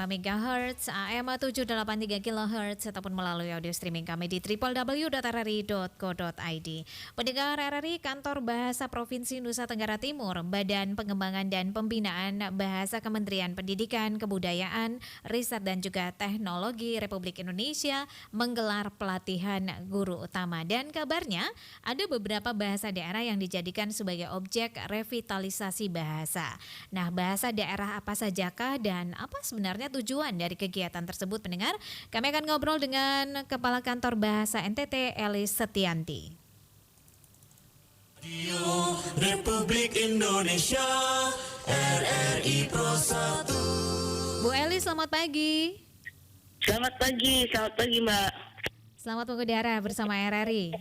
MHz, AM 783 kHz ataupun melalui audio streaming kami di www.rri.co.id. Pendengar RRI, Kantor Bahasa Provinsi Nusa Tenggara Timur, Badan Pengembangan dan Pembinaan Bahasa Kementerian Pendidikan, Kebudayaan, Riset dan juga Teknologi Republik Indonesia menggelar pelatihan guru utama. Dan kabarnya ada beberapa bahasa daerah yang dijadikan sebagai objek revitalisasi bahasa. Nah, bahasa daerah apa sajakah dan apa sebenarnya tujuan dari kegiatan tersebut, pendengar? Kami akan ngobrol dengan Kepala Kantor Bahasa NTT, Elis Setianti. Radio Republik Indonesia, RRI Pro 1. Bu Elis, selamat pagi. Selamat pagi Mbak. Selamat mengudara bersama RRI.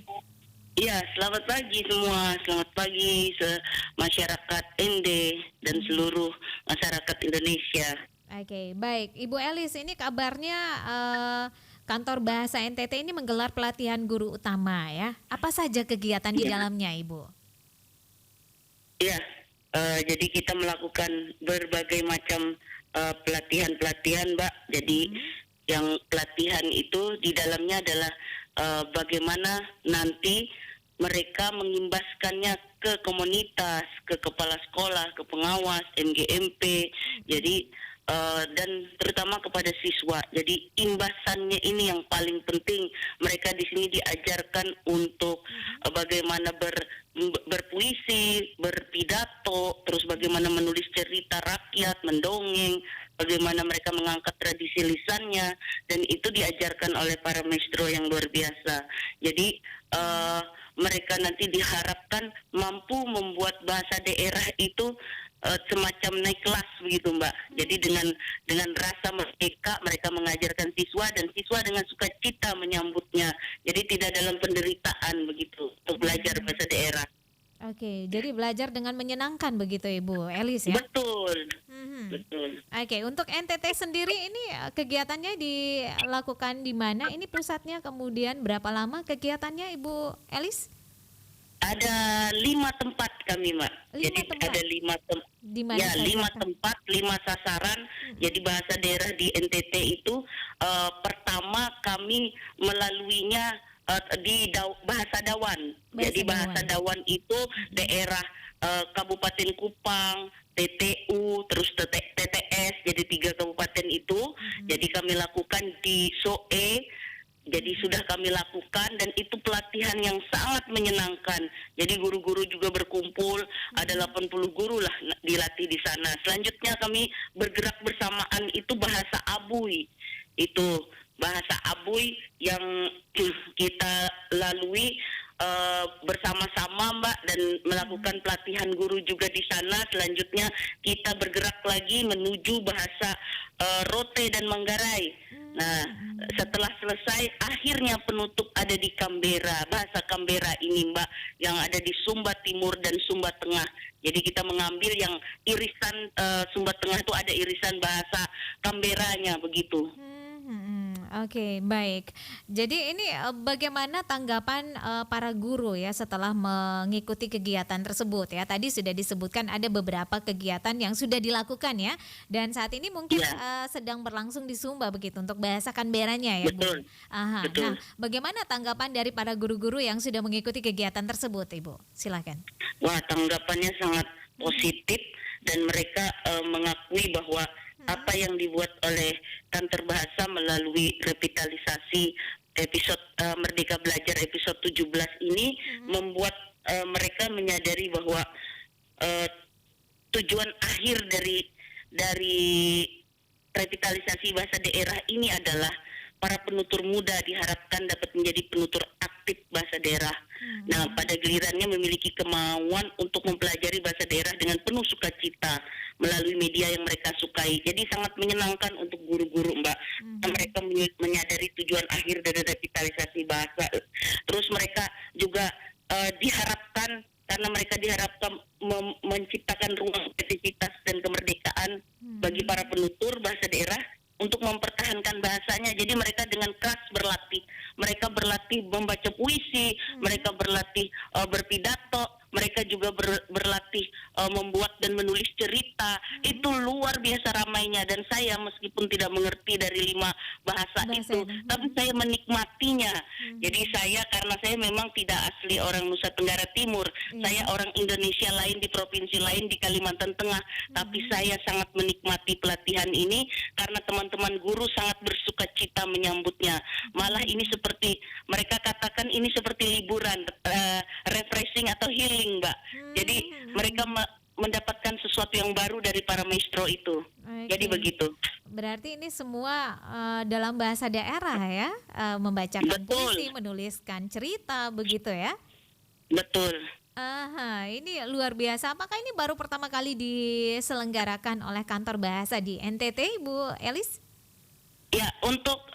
Iya, selamat pagi semua. Selamat pagi masyarakat ND dan seluruh masyarakat Indonesia. Oke, baik. Ibu Elis, ini kabarnya Kantor Bahasa NTT ini menggelar pelatihan guru utama ya. Apa saja kegiatan di dalamnya, Ibu? Iya, jadi kita melakukan berbagai macam pelatihan-pelatihan, Mbak. Jadi yang pelatihan itu di dalamnya adalah bagaimana nanti mereka mengimbaskannya ke komunitas, ke kepala sekolah, ke pengawas, MGMP, jadi dan terutama kepada siswa. Jadi imbasannya ini yang paling penting. Mereka di sini diajarkan untuk bagaimana berpuisi, berpidato, terus bagaimana menulis cerita rakyat, mendongeng, bagaimana mereka mengangkat tradisi lisannya, dan itu diajarkan oleh para maestro yang luar biasa. Jadi mereka nanti diharapkan mampu membuat bahasa daerah itu semacam naik kelas begitu, Mbak. Jadi dengan rasa merdeka mereka mengajarkan siswa dan siswa dengan sukacita menyambutnya. Jadi tidak dalam penderitaan begitu untuk belajar bahasa daerah. Oke, jadi belajar dengan menyenangkan begitu, Ibu Elis ya? Betul. Betul. Oke, untuk NTT sendiri ini kegiatannya dilakukan di mana? Ini pusatnya, kemudian berapa lama kegiatannya, Ibu Elis? Ada 5 tempat kami, Mbak. Jadi tempat. ada 5 tempat. Di mana Ya, saja, 5 Pak? tempat, 5 sasaran. Jadi bahasa daerah di NTT itu pertama kami melaluinya di bahasa Dawan. Jadi bahasa Dawan itu daerah Kabupaten Kupang, TTU, terus TTS, jadi 3 kabupaten itu. Jadi kami lakukan di SOE. Jadi sudah kami lakukan dan itu pelatihan yang sangat menyenangkan. Jadi guru-guru juga berkumpul, ada 80 guru lah dilatih di sana. Selanjutnya kami bergerak bersamaan itu bahasa Abui. Itu bahasa Abui yang kita lalui bersama-sama, Mbak, dan melakukan pelatihan guru juga di sana. Selanjutnya kita bergerak lagi menuju bahasa Rote dan Manggarai. Nah, setelah selesai akhirnya penutup ada di Canberra, bahasa Canberra ini, Mbak, yang ada di Sumba Timur dan Sumba Tengah. Jadi kita mengambil yang irisan Sumba Tengah itu ada irisan bahasa Canberranya begitu. Oke, baik. Jadi ini bagaimana tanggapan para guru ya setelah mengikuti kegiatan tersebut ya? Tadi sudah disebutkan ada beberapa kegiatan yang sudah dilakukan ya, dan saat ini mungkin sedang berlangsung di Sumba begitu untuk bahasa Canberranya ya, Betul. Bu? Aha. Betul. Nah, bagaimana tanggapan dari para guru-guru yang sudah mengikuti kegiatan tersebut, Ibu? Silakan. Wah, tanggapannya sangat positif dan mereka mengakui bahwa apa yang dibuat oleh Kantor Bahasa melalui revitalisasi episode Merdeka Belajar episode 17 ini membuat mereka menyadari bahwa tujuan akhir dari revitalisasi bahasa daerah ini adalah para penutur muda diharapkan dapat menjadi penutur aktif bahasa daerah. Nah, pada gilirannya memiliki kemauan untuk mempelajari bahasa daerah dengan penuh sukacita melalui media yang mereka sukai. Jadi sangat menyenangkan untuk guru-guru, Mbak. Mereka menyadari tujuan akhir dari revitalisasi bahasa. Terus mereka juga diharapkan, karena mereka diharapkan menciptakan ruang kreativitas dan kemerdekaan bagi para penutur bahasa daerah untuk mempertahankan bahasanya. Jadi mereka dengan keras berlatih mereka berlatih membaca puisi, mereka berlatih berpidato, mereka juga berlatih membuat dan menulis cerita. Itu luar biasa ramainya, dan saya meskipun tidak mengerti dari 5 bahasa itu, tapi saya menikmatinya. Jadi saya, karena saya memang tidak asli orang Nusa Tenggara Timur, saya orang Indonesia lain di provinsi lain di Kalimantan Tengah, tapi saya sangat menikmati pelatihan ini karena teman-teman guru sangat bersukacita menyambutnya. Malah ini seperti mereka katakan ini seperti liburan, refreshing atau healing, Mbak. Jadi mereka mendapatkan sesuatu yang baru dari para maestro itu. Jadi begitu. Berarti ini semua dalam bahasa daerah ya, membacakan puisi, menuliskan cerita, begitu ya? Betul. Aha, ini luar biasa. Apakah ini baru pertama kali diselenggarakan oleh Kantor Bahasa di NTT, Ibu Elis? Ya, untuk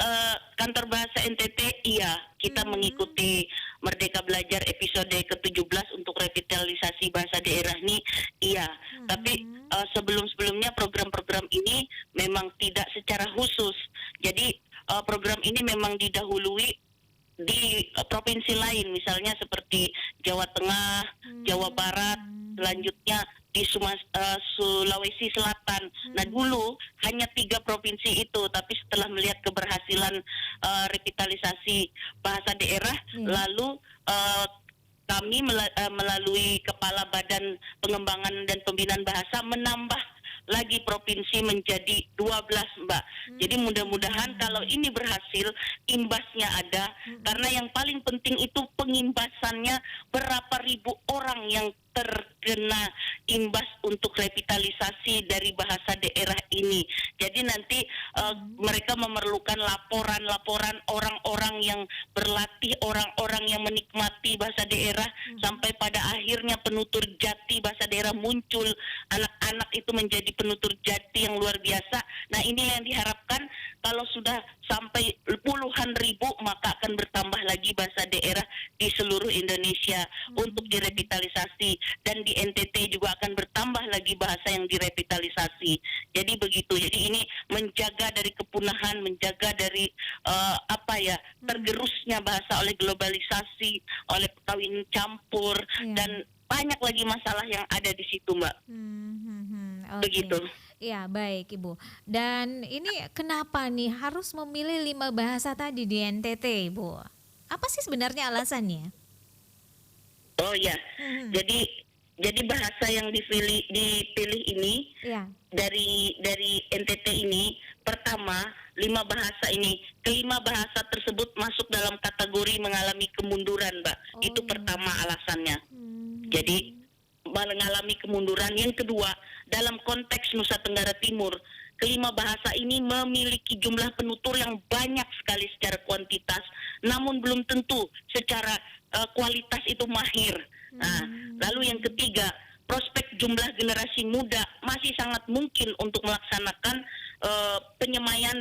Kantor Bahasa NTT, iya, kita mengikuti Merdeka Belajar episode ke-17 untuk revitalisasi bahasa daerah ini, iya. Tapi sebelum-sebelumnya program-program ini memang tidak secara khusus. Jadi program ini memang didahului di provinsi lain, misalnya seperti Jawa Tengah, Jawa Barat, selanjutnya di Sulawesi Selatan. Nah, dulu hanya 3 provinsi itu, tapi setelah melihat keberhasilan revitalisasi bahasa daerah, lalu kami melalui Kepala Badan Pengembangan dan Pembinaan Bahasa menambah lagi provinsi menjadi 12, Mbak. Jadi mudah-mudahan kalau ini berhasil, imbasnya ada, karena yang paling penting itu pengimbasannya, berapa ribu orang yang terkena imbas untuk revitalisasi dari bahasa daerah ini. Jadi nanti mereka memerlukan laporan-laporan orang-orang yang berlatih, orang-orang yang menikmati bahasa daerah, sampai pada akhirnya penutur jati bahasa daerah muncul, anak-anak itu menjadi penutur jati yang luar biasa. Nah, ini yang diharapkan, kalau sudah sampai puluhan ribu, maka akan bertambah lagi bahasa daerah di seluruh Indonesia untuk direvitalisasi, dan di NTT juga akan bertambah lagi bahasa yang direvitalisasi. Jadi begitu. Jadi ini menjaga dari kepunahan, menjaga dari tergerusnya bahasa oleh globalisasi, oleh perkawinan campur, dan banyak lagi masalah yang ada di situ, Mbak. Begitu. Ya, baik Ibu. Dan ini kenapa nih harus memilih 5 bahasa tadi di NTT, Ibu? Apa sih sebenarnya alasannya? Oh ya, jadi bahasa yang dipilih ini dari NTT ini, pertama 5 bahasa ini, kelima bahasa tersebut masuk dalam kategori mengalami kemunduran, Mbak. Itu pertama alasannya. Jadi mengalami kemunduran. Yang kedua, dalam konteks Nusa Tenggara Timur, kelima bahasa ini memiliki jumlah penutur yang banyak sekali secara kuantitas, namun belum tentu secara kualitas itu mahir. Nah, lalu yang ketiga, prospek jumlah generasi muda masih sangat mungkin untuk melaksanakan penyemaian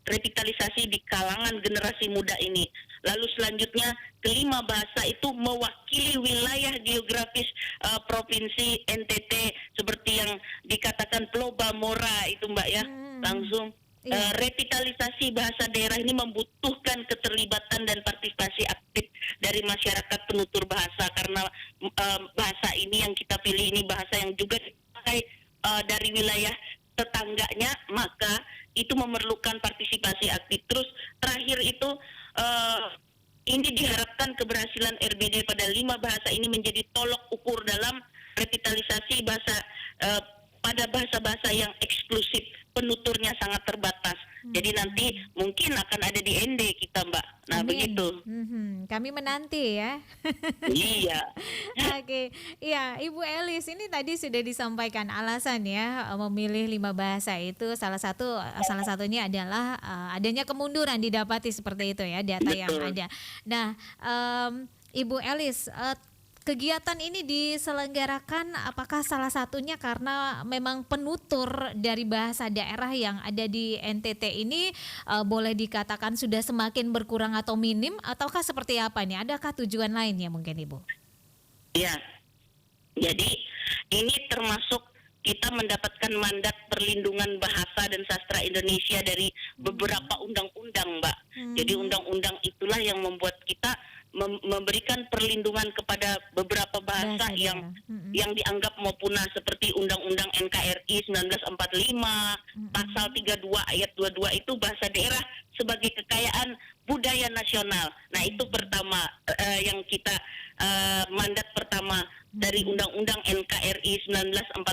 revitalisasi di kalangan generasi muda ini. Lalu selanjutnya, kelima bahasa itu mewakili wilayah geografis provinsi NTT, seperti yang dikatakan Ploba Mora itu, Mbak ya, langsung. Revitalisasi bahasa daerah ini membutuhkan keterlibatan dan partisipasi aktif dari masyarakat penutur bahasa, karena bahasa ini yang kita pilih ini bahasa yang juga dipakai dari wilayah tetangganya, maka itu memerlukan partisipasi aktif. Terus terakhir itu ini diharapkan keberhasilan RBD pada 5 bahasa ini menjadi tolok ukur dalam revitalisasi bahasa pada bahasa-bahasa yang eksklusif, penuturnya sangat terbatas. Jadi nanti mungkin akan ada di ND kita, Mbak. Nah, begitu. Kami menanti ya. Iya. Oke, iya Ibu Elis, ini tadi sudah disampaikan alasan ya memilih 5 bahasa itu salah satunya adalah adanya kemunduran didapati seperti itu ya, data yang ada. Nah, Ibu Elis, kegiatan ini diselenggarakan apakah salah satunya karena memang penutur dari bahasa daerah yang ada di NTT ini boleh dikatakan sudah semakin berkurang atau minim, ataukah seperti apa nih? Adakah tujuan lainnya mungkin Ibu? Ya, jadi ini termasuk kita mendapatkan mandat perlindungan bahasa dan sastra Indonesia dari beberapa undang-undang, Mbak. Jadi undang-undang itulah yang membuat kita memberikan perlindungan kepada beberapa bahasa yang dianggap mau punah, seperti Undang-Undang NKRI 1945 pasal 32 ayat 22 itu bahasa daerah sebagai kekayaan budaya nasional. Nah, itu pertama yang kita mandat pertama dari Undang-Undang NKRI 1945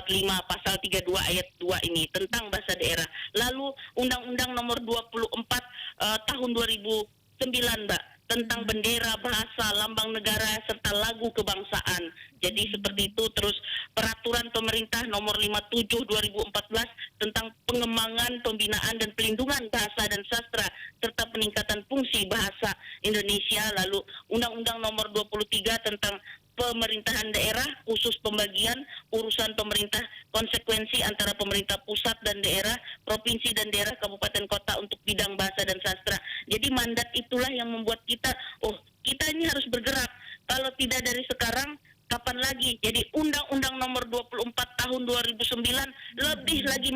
pasal 32 ayat 2 ini tentang bahasa daerah. Lalu Undang-Undang nomor 24 tahun 2009, Mbak, tentang bendera, bahasa, lambang negara, serta lagu kebangsaan. Jadi seperti itu. Terus peraturan pemerintah nomor 57 2014 tentang pengembangan, pembinaan, dan pelindungan bahasa dan sastra, serta peningkatan fungsi bahasa Indonesia. Lalu Undang-Undang nomor 23 tentang pemerintahan daerah, khusus pembagian urusan pemerintah, konsekuensi antara pemerintah pusat dan daerah, provinsi dan daerah, kabupaten kota untuk bidang bahasa dan sastra. Jadi mandat itulah yang membuat kita, kita ini harus bergerak. Kalau tidak dari sekarang, kapan lagi? Jadi Undang-Undang nomor 24 tahun 2009 lebih lagi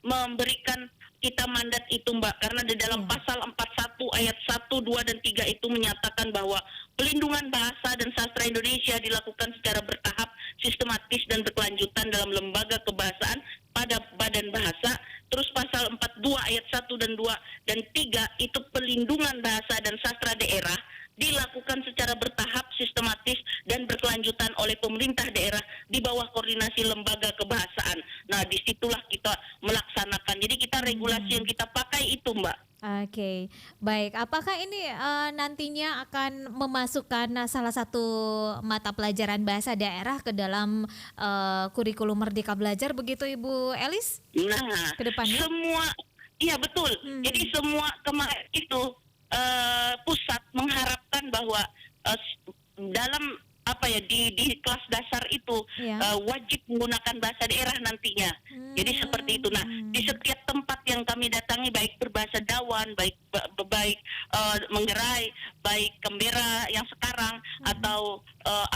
memberikan kita mandat itu, Mbak, karena di dalam pasal 41 ayat 1, 2, dan 3 itu menyatakan bahwa pelindungan bahasa dan sastra Indonesia dilakukan secara bertahap, sistematis, dan berkelanjutan dalam lembaga kebahasaan pada badan bahasa. Terus pasal 42 ayat 1 dan 2 dan 3 itu pelindungan bahasa dan sastra daerah dilakukan secara bertahap, sistematis, dan berkelanjutan oleh pemerintah daerah di bawah koordinasi lembaga kebahasaan. Nah, disitulah kita melaksanakan. Jadi kita regulasi yang kita pakai itu, Mbak. Oke, baik. Apakah ini nantinya akan memasukkan salah satu mata pelajaran bahasa daerah ke dalam kurikulum Merdeka Belajar begitu, Ibu Elis? Nah, Ke depannya? semua, iya betul. Jadi semua kemarin itu pusat mengharapkan bahwa dalam di kelas dasar itu wajib menggunakan bahasa daerah nantinya. Jadi seperti itu. Nah, di setiap tempat yang kami datangi, baik berbahasa Dawan, baik Manggarai, baik Kembera yang sekarang atau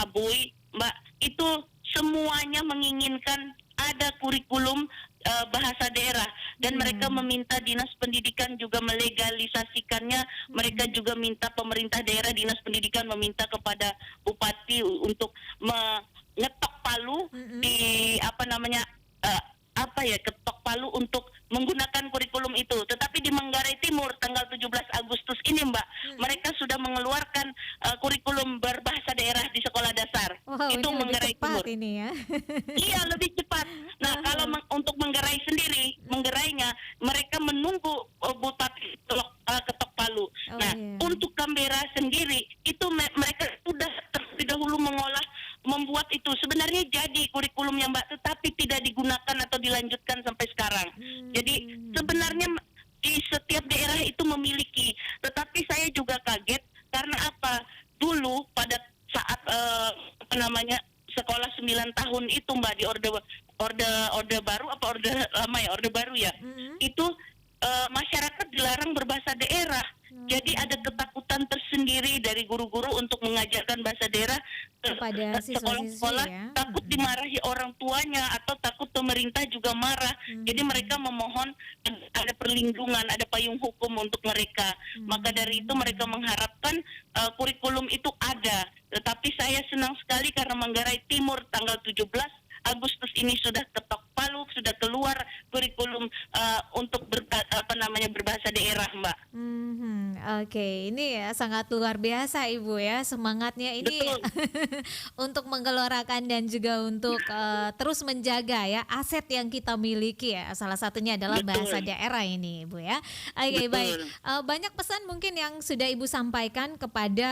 Abui, Mbak, itu semuanya menginginkan ada kurikulum bahasa daerah, dan mereka meminta dinas pendidikan juga melegalisasikannya. Mereka juga minta pemerintah daerah, dinas pendidikan meminta kepada bupati untuk mengetok palu ketok palu untuk menggunakan kurikulum itu. Tetapi di Manggarai Timur tanggal 17 Agustus ini, Mbak, mereka sudah mengeluarkan kurikulum berbahasa daerah di sekolah dasar. Wow, Itu ini Manggarai lebih cepat Timur. ini ya. Iya, lebih cepat. Nah, kalau untuk Manggarai sendiri, Manggarainya mereka menunggu bupati ketok palu. Untuk Kambera sendiri itu mereka sudah terlebih dahulu membuat itu. Sebenarnya jadi kurikulumnya, Mbak, tetapi tidak digunakan atau dilanjutkan sampai sekarang. Jadi sebenarnya di setiap daerah itu memiliki, tetapi saya juga kaget karena apa? Dulu pada saat sekolah 9 tahun itu, Mbak, di orde baru apa orde lama ya? Orde baru ya. Itu masyarakat dilarang berbahasa daerah. Jadi ada ketakutan tersendiri dari guru-guru untuk mengajarkan bahasa daerah kepada sekolah-sekolah, takut dimarahi orang tuanya atau takut pemerintah juga marah. Jadi mereka memohon ada perlindungan, ada payung hukum untuk mereka. Maka dari itu mereka mengharapkan kurikulum itu ada. Tetapi saya senang sekali karena Manggarai Timur tanggal 17 Agustus ini sudah ketok palu, sudah keluar kurikulum untuk berbahasa daerah, Mbak. Oke, ini sangat luar biasa, Ibu ya, semangatnya ini untuk menggelorakan dan juga untuk terus menjaga ya aset yang kita miliki ya. Salah satunya adalah bahasa daerah ini, Ibu ya. Oke, baik. Banyak pesan mungkin yang sudah Ibu sampaikan kepada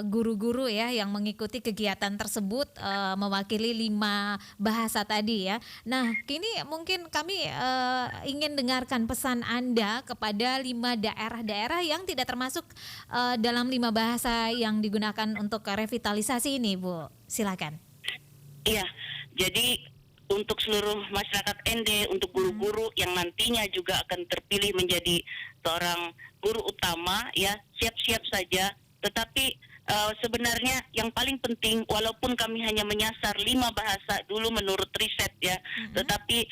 guru-guru ya yang mengikuti kegiatan tersebut, mewakili 5 bahasa tadi ya. Nah, kini mungkin kami ingin dengarkan pesan Anda kepada 5 daerah-daerah yang tidak termasuk dalam 5 bahasa yang digunakan untuk revitalisasi ini, Bu. Silakan. Iya, jadi untuk seluruh masyarakat ND, untuk guru-guru yang nantinya juga akan terpilih menjadi seorang guru utama, ya siap-siap saja. Tetapi sebenarnya yang paling penting, walaupun kami hanya menyasar 5 bahasa dulu menurut riset ya, tetapi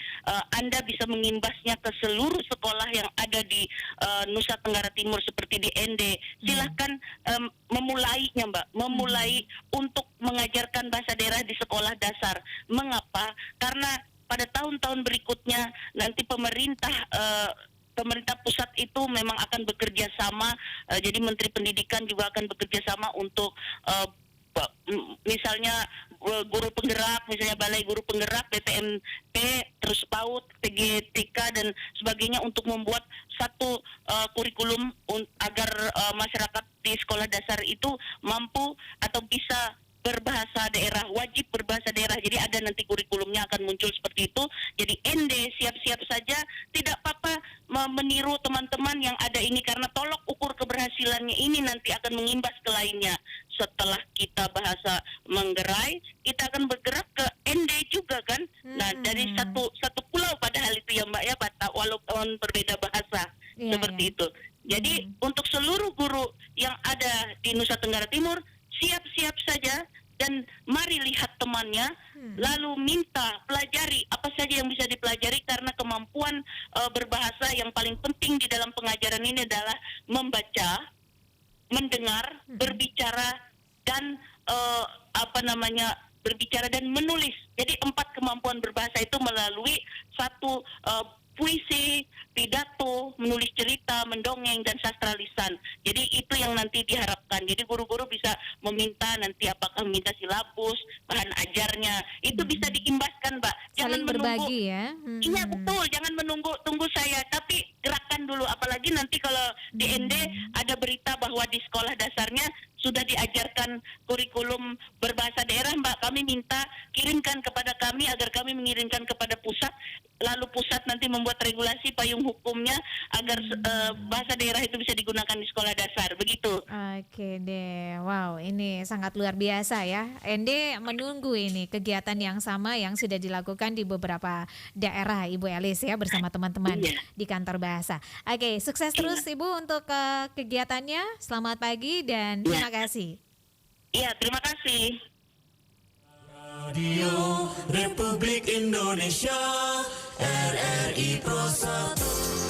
Anda bisa mengimbasnya ke seluruh sekolah yang ada di Nusa Tenggara Timur seperti di ND. Silahkan memulainya Mbak, memulai untuk mengajarkan bahasa daerah di sekolah dasar. Mengapa? Karena pada tahun-tahun berikutnya nanti pemerintah pusat itu memang akan bekerja sama, jadi Menteri Pendidikan juga akan bekerja sama untuk misalnya guru penggerak, misalnya Balai Guru Penggerak, BPMP, terus PAUD, PGTK dan sebagainya untuk membuat satu kurikulum agar masyarakat di sekolah dasar itu mampu atau bisa berbahasa daerah, wajib berbahasa daerah. Jadi ada nanti kurikulumnya akan muncul seperti itu. Jadi ND siap-siap saja, tidak apa-apa meniru teman-teman yang ada ini, karena tolok ukur keberhasilannya ini nanti akan mengimbas ke lainnya. Setelah kita bahasa Manggarai, kita akan bergerak ke ND juga kan. Nah, dari satu pulau padahal itu ya Mbak ya, Batak, walaupun berbeda bahasa. Seperti itu. Jadi untuk seluruh guru yang ada di Nusa Tenggara Timur, siap-siap saja dan mari lihat temannya, lalu minta pelajari apa saja yang bisa dipelajari, karena kemampuan berbahasa yang paling penting di dalam pengajaran ini adalah membaca, mendengar, berbicara dan berbicara dan menulis. Jadi 4 kemampuan berbahasa itu melalui satu puisi, pidato, menulis cerita, mendongeng, dan sastra lisan. Jadi itu yang nanti diharapkan. Jadi guru-guru bisa meminta nanti apakah meminta silabus, bahan ajarnya. Itu bisa diimbaskan, Mbak. Jangan Saling menunggu. berbagi ya. Iya betul, jangan tunggu saya, tapi gerakan dulu. Apalagi nanti kalau di ND ada berita bahwa di sekolah dasarnya sudah diajarkan kurikulum berbahasa daerah, Mbak. Kami minta kirimkan kepada kami agar kami mengirimkan kepada pusat, lalu pusat nanti membuat regulasi payung hukumnya agar bahasa daerah itu bisa digunakan di sekolah dasar. Begitu. Oke deh, wow ini sangat luar biasa ya. ND menunggu ini kegiatan yang sama yang sudah dilakukan di beberapa daerah Ibu Elis ya bersama teman-teman di kantor bahasa. Oke, sukses terus Ibu untuk kegiatannya. Selamat pagi dan terima kasih. Iya, terima kasih. Radio Republik Indonesia, RRI Pro 1.